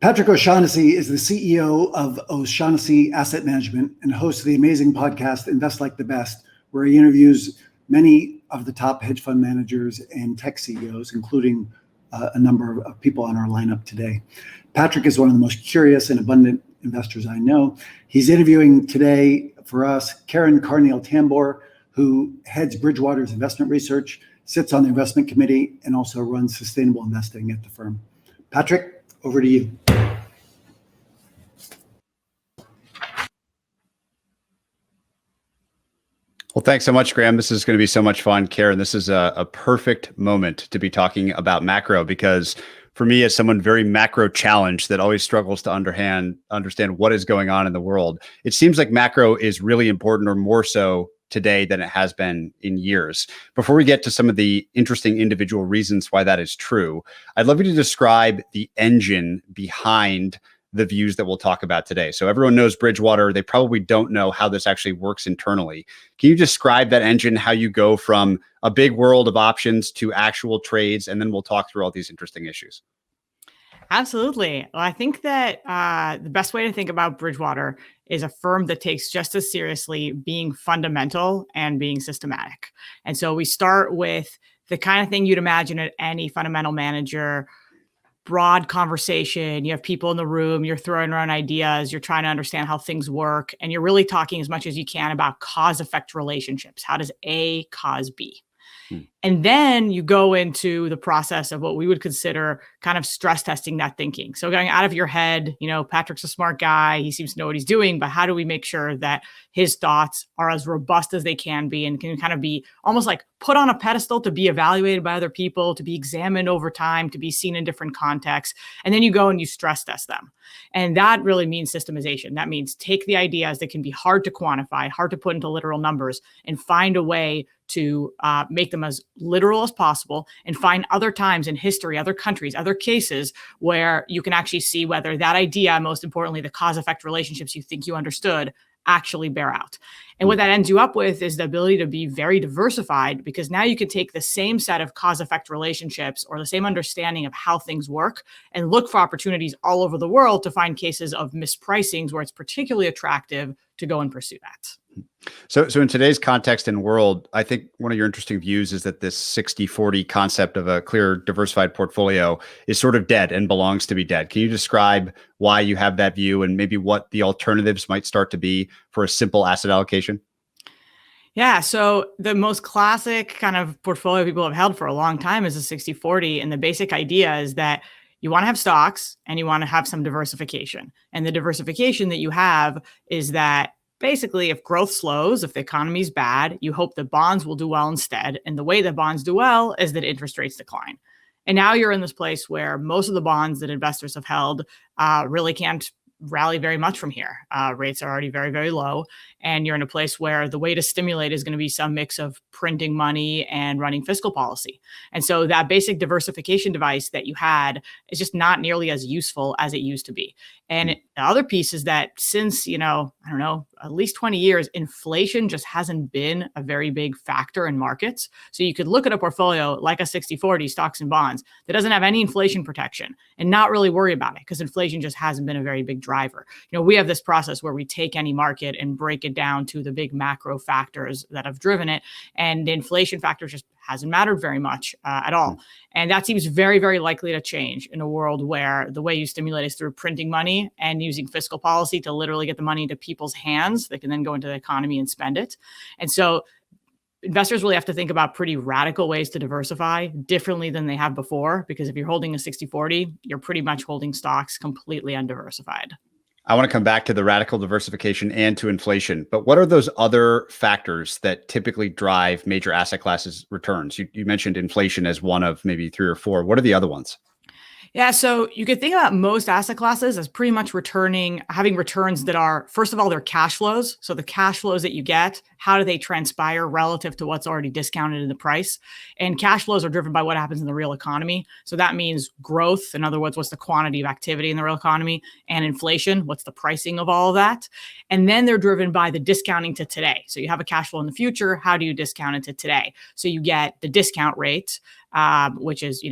Patrick O'Shaughnessy is the CEO of O'Shaughnessy Asset Management and host of the amazing podcast Invest Like the Best, where he interviews many of the top hedge fund managers and tech CEOs, including a number of people on our lineup today. Patrick is one of the most curious and abundant investors I know. He's interviewing today for us Karen Karniol-Tambour, who heads Bridgewater's investment research, sits on the investment committee, and also runs sustainable investing at the firm. Patrick, over to you. Well, thanks so much, Graham. This is going to be so much fun. Karen, this is a perfect moment to be talking about macro, because for me, as someone very macro challenged that always struggles to understand what is going on in the world, it seems like macro is really important, or more so today than it has been in years. Before we get to some of the interesting individual reasons why that is true, I'd love you to describe the engine behind the views that we'll talk about today. So everyone knows Bridgewater. They probably don't know how this actually works internally. Can you describe that engine, how you go from a big world of options to actual trades? And then we'll talk through all these interesting issues. Absolutely. Well, I think that the best way to think about Bridgewater is a firm that takes just as seriously being fundamental and being systematic. And so we start with the kind of thing you'd imagine at any fundamental manager: broad conversation. You have people in the room, you're throwing around ideas, you're trying to understand how things work, and you're really talking as much as you can about cause-effect relationships. How does A cause B? And then you go into the process of what we would consider kind of stress testing that thinking. So going out of your head, Patrick's a smart guy. He seems to know what he's doing, but how do we make sure that his thoughts are as robust as they can be and can kind of be almost like put on a pedestal to be evaluated by other people, to be examined over time, to be seen in different contexts. And then you go and you stress test them. And that really means systemization. That means take the ideas that can be hard to quantify, hard to put into literal numbers, and find a way to make them as literal as possible, and find other times in history, other countries, other cases where you can actually see whether that idea, most importantly, the cause-effect relationships you think you understood, actually bear out. And what that ends you up with is the ability to be very diversified, because now you can take the same set of cause-effect relationships or the same understanding of how things work and look for opportunities all over the world to find cases of mispricings where it's particularly attractive to go and pursue that. So in today's context and world, I think one of your interesting views is that this 60-40 concept of a clear diversified portfolio is sort of dead and belongs to be dead. Can you describe why you have that view and maybe what the alternatives might start to be for a simple asset allocation? Yeah, so the most classic kind of portfolio people have held for a long time is a 60-40. And the basic idea is that you want to have stocks and you want to have some diversification. And the diversification that you have is that basically, if growth slows, if the economy is bad, you hope that bonds will do well instead. And the way that bonds do well is that interest rates decline. And now you're in this place where most of the bonds that investors have held really can't rally very much from here. Rates are already very, very low. And you're in a place where the way to stimulate is going to be some mix of printing money and running fiscal policy. And so that basic diversification device that you had is just not nearly as useful as it used to be. And the other piece is that since, at least 20 years, inflation just hasn't been a very big factor in markets. So you could look at a portfolio like a 60-40 stocks and bonds that doesn't have any inflation protection and not really worry about it, because inflation just hasn't been a very big driver. We have this process where we take any market and break it down to the big macro factors that have driven it. And the inflation factor just hasn't mattered very much at all. And that seems very, very likely to change in a world where the way you stimulate is through printing money and using fiscal policy to literally get the money into people's hands that can then go into the economy and spend it. And so investors really have to think about pretty radical ways to diversify differently than they have before, because if you're holding a 60-40, you're pretty much holding stocks completely undiversified. I want to come back to the radical diversification and to inflation, but what are those other factors that typically drive major asset classes returns? You mentioned inflation as one of maybe 3 or 4. What are the other ones? Yeah, so you could think about most asset classes as pretty much having returns that are, first of all, they're cash flows. So the cash flows that you get, how do they transpire relative to what's already discounted in the price? And cash flows are driven by what happens in the real economy. So that means growth. In other words, what's the quantity of activity in the real economy? And inflation, what's the pricing of all of that? And then they're driven by the discounting to today. So you have a cash flow in the future. How do you discount it to today? So you get the discount rate, which is,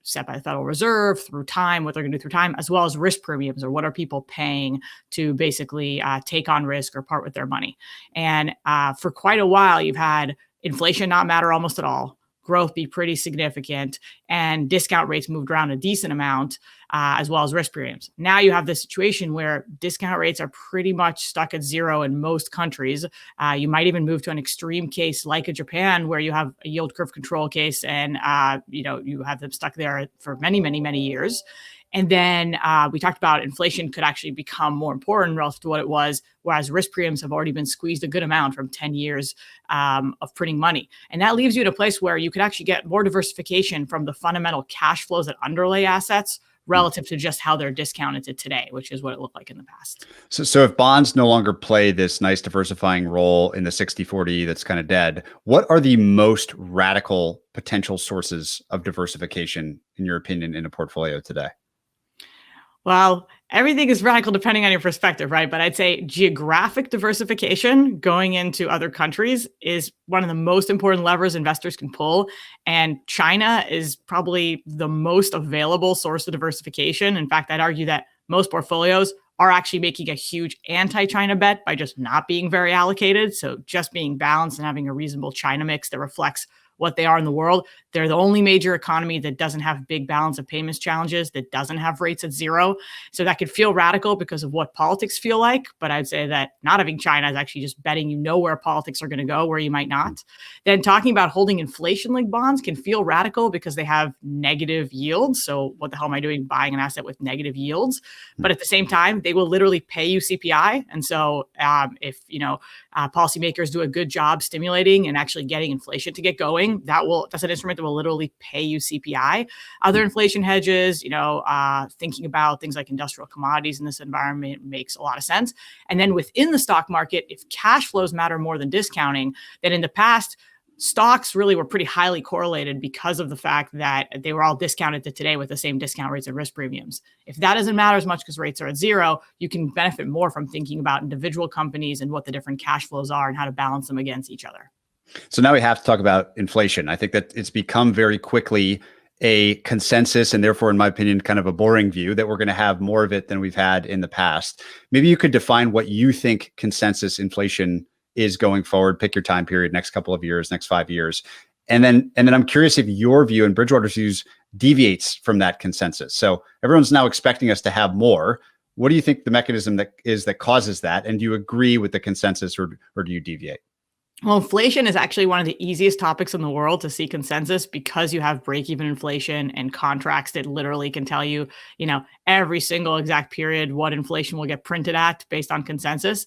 set by the Federal Reserve, through time, what they're going to do through time, as well as risk premiums, or what are people paying to basically take on risk or part with their money. And for quite a while, you've had inflation not matter almost at all, growth be pretty significant, and discount rates moved around a decent amount, as well as risk premiums. Now you have this situation where discount rates are pretty much stuck at zero in most countries. You might even move to an extreme case like a Japan, where you have a yield curve control case, and you have them stuck there for many, many, many years. And then we talked about inflation could actually become more important relative to what it was, whereas risk premiums have already been squeezed a good amount from 10 years of printing money. And that leaves you in a place where you could actually get more diversification from the fundamental cash flows that underlay assets relative to just how they're discounted to today, which is what it looked like in the past. So if bonds no longer play this nice diversifying role in the 60-40 that's kind of dead, what are the most radical potential sources of diversification, in your opinion, in a portfolio today? Well, everything is radical depending on your perspective, right? But I'd say geographic diversification going into other countries is one of the most important levers investors can pull. And China is probably the most available source of diversification. In fact, I'd argue that most portfolios are actually making a huge anti-China bet by just not being very allocated. So just being balanced and having a reasonable China mix that reflects what they are in the world. They're the only major economy that doesn't have big balance of payments challenges, that doesn't have rates at zero. So that could feel radical because of what politics feel like. But I'd say that not having China is actually just betting you know where politics are going to go, where you might not. Then talking about holding inflation-linked bonds can feel radical because they have negative yields. So what the hell am I doing buying an asset with negative yields? But at the same time, they will literally pay you CPI. And so if policymakers do a good job stimulating and actually getting inflation to get going, that's an instrument that will literally pay you CPI. Other inflation hedges, thinking about things like industrial commodities in this environment makes a lot of sense. And then within the stock market, if cash flows matter more than discounting, then in the past, stocks really were pretty highly correlated because of the fact that they were all discounted to today with the same discount rates and risk premiums. If that doesn't matter as much because rates are at zero, you can benefit more from thinking about individual companies and what the different cash flows are and how to balance them against each other. So now we have to talk about inflation. I think that it's become very quickly a consensus, and therefore, in my opinion, kind of a boring view that we're going to have more of it than we've had in the past. Maybe you could define what you think consensus inflation is going forward. Pick your time period, next couple of years, next 5 years. And then I'm curious if your view and Bridgewater's views deviates from that consensus. So everyone's now expecting us to have more. What do you think the mechanism that causes that? And do you agree with the consensus or do you deviate? Well, inflation is actually one of the easiest topics in the world to see consensus because you have break-even inflation and contracts that literally can tell you, every single exact period what inflation will get printed at based on consensus.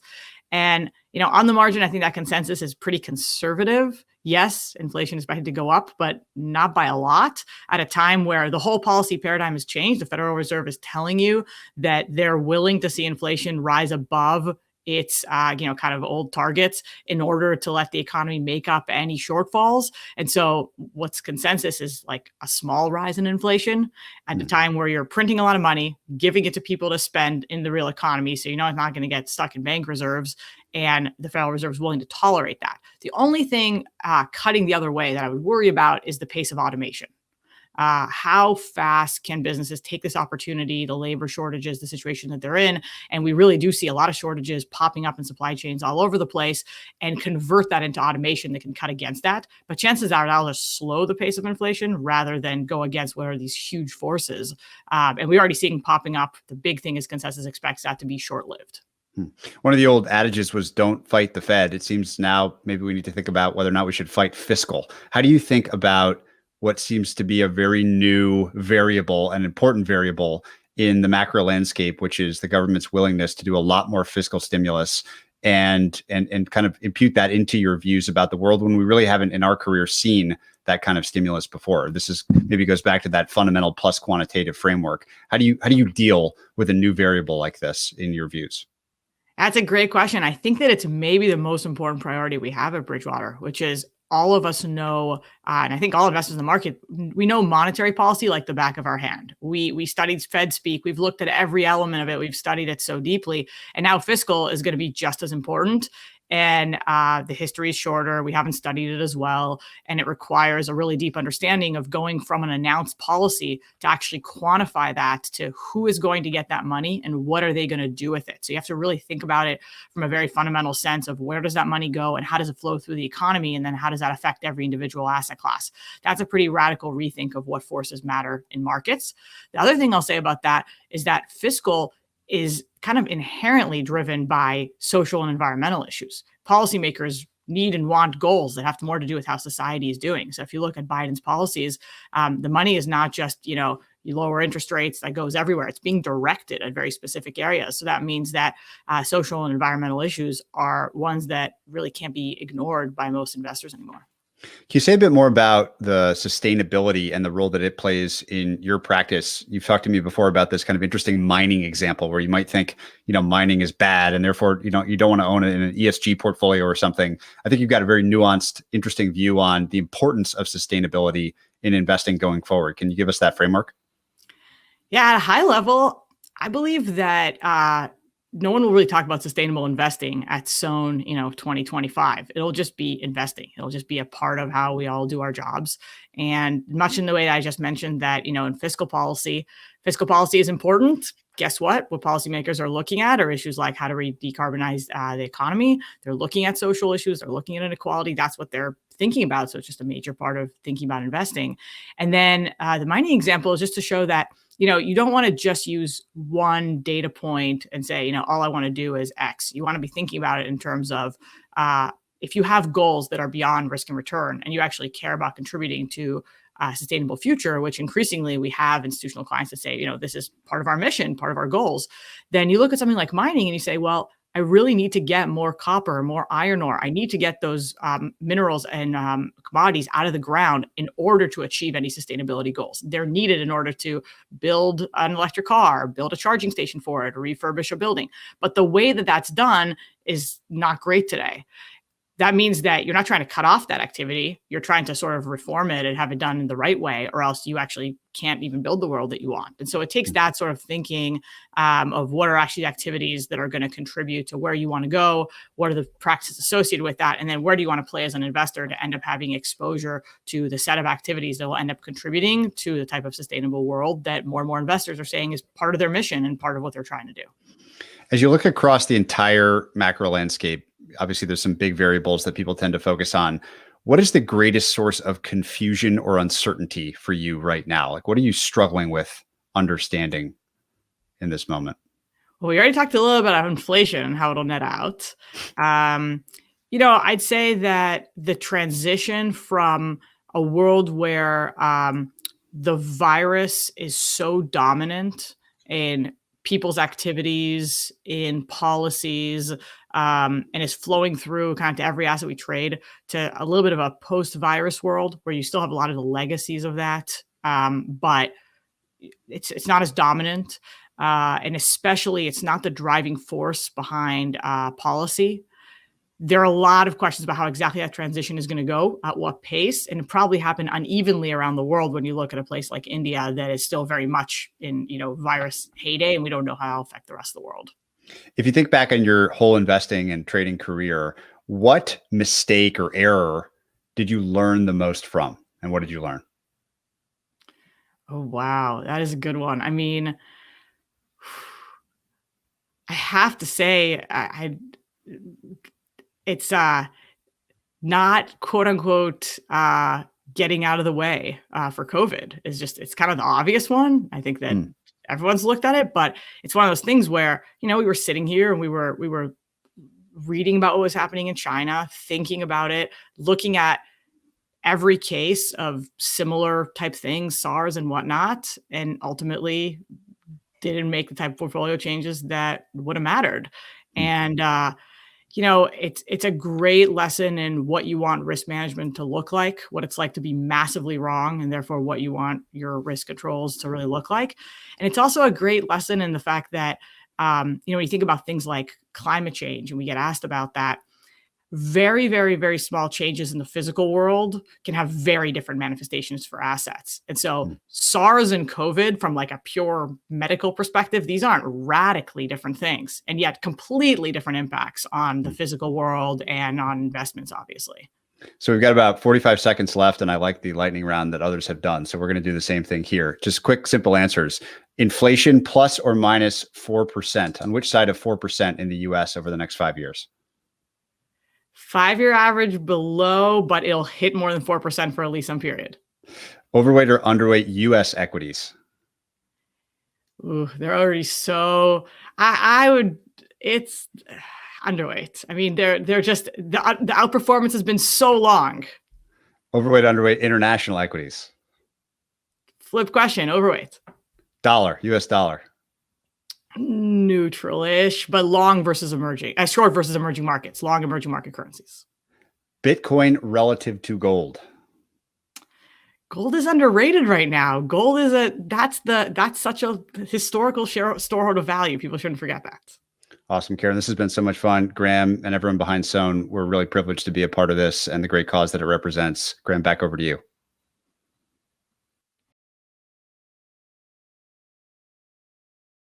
And, on the margin, I think that consensus is pretty conservative. Yes, inflation is expected to go up, but not by a lot at a time where the whole policy paradigm has changed. The Federal Reserve is telling you that they're willing to see inflation rise above its kind of old targets in order to let the economy make up any shortfalls. And so what's consensus is like a small rise in inflation at a time where you're printing a lot of money, giving it to people to spend in the real economy. So it's not going to get stuck in bank reserves. And the Federal Reserve is willing to tolerate that. The only thing cutting the other way that I would worry about is the pace of automation. How fast can businesses take this opportunity, the labor shortages, the situation that they're in? And we really do see a lot of shortages popping up in supply chains all over the place and convert that into automation that can cut against that. But chances are that'll just slow the pace of inflation rather than go against what are these huge forces. And we're already seeing popping up. The big thing is consensus expects that to be short-lived. One of the old adages was don't fight the Fed. It seems now maybe we need to think about whether or not we should fight fiscal. How do you think about what seems to be a very new variable, an important variable in the macro landscape, which is the government's willingness to do a lot more fiscal stimulus and kind of impute that into your views about the world when we really haven't in our career seen that kind of stimulus before? This is maybe goes back to that fundamental plus quantitative framework. How do you deal with a new variable like this in your views? That's a great question. I think that it's maybe the most important priority we have at Bridgewater, which is all of us know, and I think all investors in the market, we know monetary policy like the back of our hand. We studied Fed speak. We've looked at every element of it. We've studied it so deeply. And now fiscal is going to be just as important. And the history is shorter. We haven't studied it as well. And it requires a really deep understanding of going from an announced policy to actually quantify that to who is going to get that money and what are they going to do with it. So you have to really think about it from a very fundamental sense of where does that money go and how does it flow through the economy? And then how does that affect every individual asset class? That's a pretty radical rethink of what forces matter in markets. The other thing I'll say about that is that fiscal is kind of inherently driven by social and environmental issues. Policymakers need and want goals that have more to do with how society is doing. So if you look at Biden's policies, the money is not just, you lower interest rates, that goes everywhere. It's being directed at very specific areas. So that means that social and environmental issues are ones that really can't be ignored by most investors anymore. Can you say a bit more about the sustainability and the role that it plays in your practice? You've talked to me before about this kind of interesting mining example where you might think, mining is bad and therefore, you don't want to own it in an ESG portfolio or something. I think you've got a very nuanced, interesting view on the importance of sustainability in investing going forward. Can you give us that framework? Yeah, at a high level, I believe that no one will really talk about sustainable investing at Sohn, 2025. It'll just be investing. It'll just be a part of how we all do our jobs. And much in the way that I just mentioned that, in fiscal policy is important. Guess what? What policymakers are looking at are issues like how do we decarbonize the economy. They're looking at social issues. They're looking at inequality. That's what they're thinking about. So it's just a major part of thinking about investing. And then the mining example is just to show that you don't want to just use one data point and say, all I want to do is X. You want to be thinking about it in terms of if you have goals that are beyond risk and return and you actually care about contributing to a sustainable future, which increasingly we have institutional clients that say, this is part of our mission, part of our goals, then you look at something like mining and you say, well, I really need to get more copper, more iron ore. I need to get those minerals and commodities out of the ground in order to achieve any sustainability goals. They're needed in order to build an electric car, build a charging station for it, or refurbish a building. But the way that that's done is not great today. That means that you're not trying to cut off that activity. You're trying to sort of reform it and have it done in the right way, or else you actually can't even build the world that you want. And so it takes that sort of thinking of what are actually activities that are going to contribute to where you want to go, what are the practices associated with that, and then where do you want to play as an investor to end up having exposure to the set of activities that will end up contributing to the type of sustainable world that more and more investors are saying is part of their mission and part of what they're trying to do. As you look across the entire macro landscape, obviously there's some big variables that people tend to focus on. What is the greatest source of confusion or uncertainty for you right now? Like, what are you struggling with understanding in this moment? Well, we already talked a little bit about inflation and how it'll net out. I'd say that the transition from a world where the virus is so dominant in people's activities, in policies, and is flowing through kind of to every asset we trade, to a little bit of a post-virus world where you still have a lot of the legacies of that, but it's not as dominant, and especially it's not the driving force behind policy. There are a lot of questions about how exactly that transition is going to go, at what pace, and it probably happen unevenly around the world when you look at a place like India that is still very much in, virus heyday, and we don't know how it'll affect the rest of the world. If you think back on your whole investing and trading career, what mistake or error did you learn the most from, and what did you learn? Oh, wow. That is a good one. I mean, I have to say, it's not quote unquote getting out of the way for COVID. It's kind of the obvious one. I think that everyone's looked at it, but it's one of those things where, we were sitting here and we were reading about what was happening in China, thinking about it, looking at every case of similar type things, SARS and whatnot, and ultimately didn't make the type of portfolio changes that would have mattered. And it's a great lesson in what you want risk management to look like, what it's like to be massively wrong, and therefore what you want your risk controls to really look like. And it's also a great lesson in the fact that, when you think about things like climate change, and we get asked about that, very, very, very small changes in the physical world can have very different manifestations for assets. And so SARS and COVID, from like a pure medical perspective, these aren't radically different things, and yet completely different impacts on the physical world and on investments, obviously. So we've got about 45 seconds left, and I like the lightning round that others have done. So we're going to do the same thing here. Just quick, simple answers. Inflation plus or minus 4%. On which side of 4% in the US over the next 5 years? 5-year average below, but it'll hit more than 4% for at least some period. Overweight or underweight US equities? Ooh, they're already so, it's underweight. I mean, they're just, the outperformance has been so long. Overweight, underweight international equities? Flip question, overweight. Dollar, US dollar? Neutral-ish, but long versus emerging, short versus emerging markets, long emerging market currencies. Bitcoin relative to gold? Gold is underrated right now. Gold is that's such a historical storehold of value. People shouldn't forget that. Awesome, Karen. This has been so much fun. Graham and everyone behind Sohn, we're really privileged to be a part of this and the great cause that it represents. Graham, back over to you.